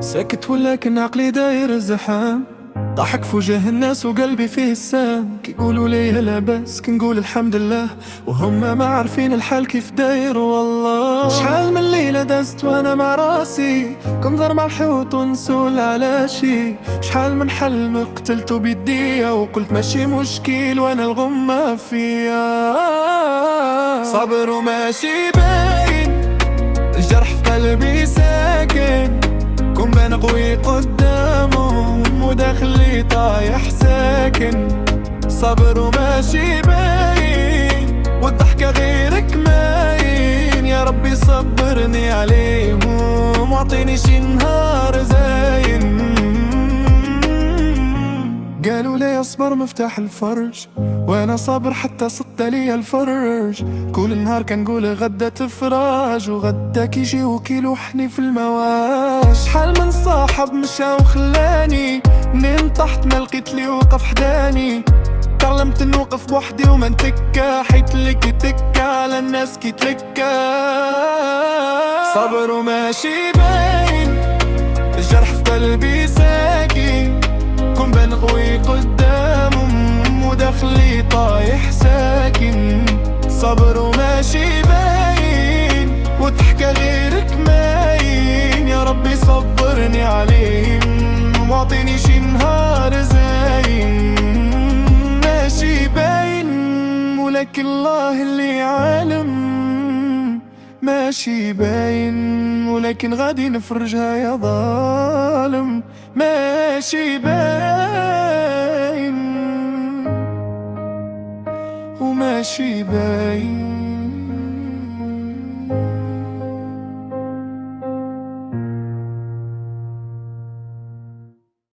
ساكت ولكن عقلي داير الزحام، ضحك في وجه الناس وقلبي فيه السام. كيقولوا لي لاباس كنقول الحمد لله، وهم ما عارفين الحال كيف داير. والله شحال من ليلة دازت وانا مع راسي كنضر مع الحوت ونسول على شي. شحال من حلم قتلته بيديا وقلت ماشي مشكل وانا الغمة فيا. صبر وماشي باين، الجرح في قلبي ساكن، كون بين قوي قدامهم وداخلي طايح ساكن. صبر وماشي باين، والضحكة غيرك ماين. يا ربي صبرني عليهم واعطيني شي نهار زاين. قالوا لي اصبر مفتاح الفرج، وانا صابر حتى صدت لي الفرج. كل نهار كنقول غدا تفرج، وغدا كيجي وكيلوحني في المواج. شحال من صاحب مشى وخلاني، منين طحت ما لقيت لي وقف حداني. تعلمت نوقف بوحدي وما نتكا، حيت اللي كيتكا على الناس كيتلكا. صبر وماشي باين، الجرح في قلبي ساكن، كون بين قوي قدامهم وداخلي طايح ساكن. صبر وماشي باين، والضحكة غيرك ماين. يا ربي صبرني عليهم واعطيني شي نهار زاين. ماشي باين ولكن الله اللي عالم، ماشي باين ولكن غادي نفرجها يا ظالم. ماشي باين وماشي باين.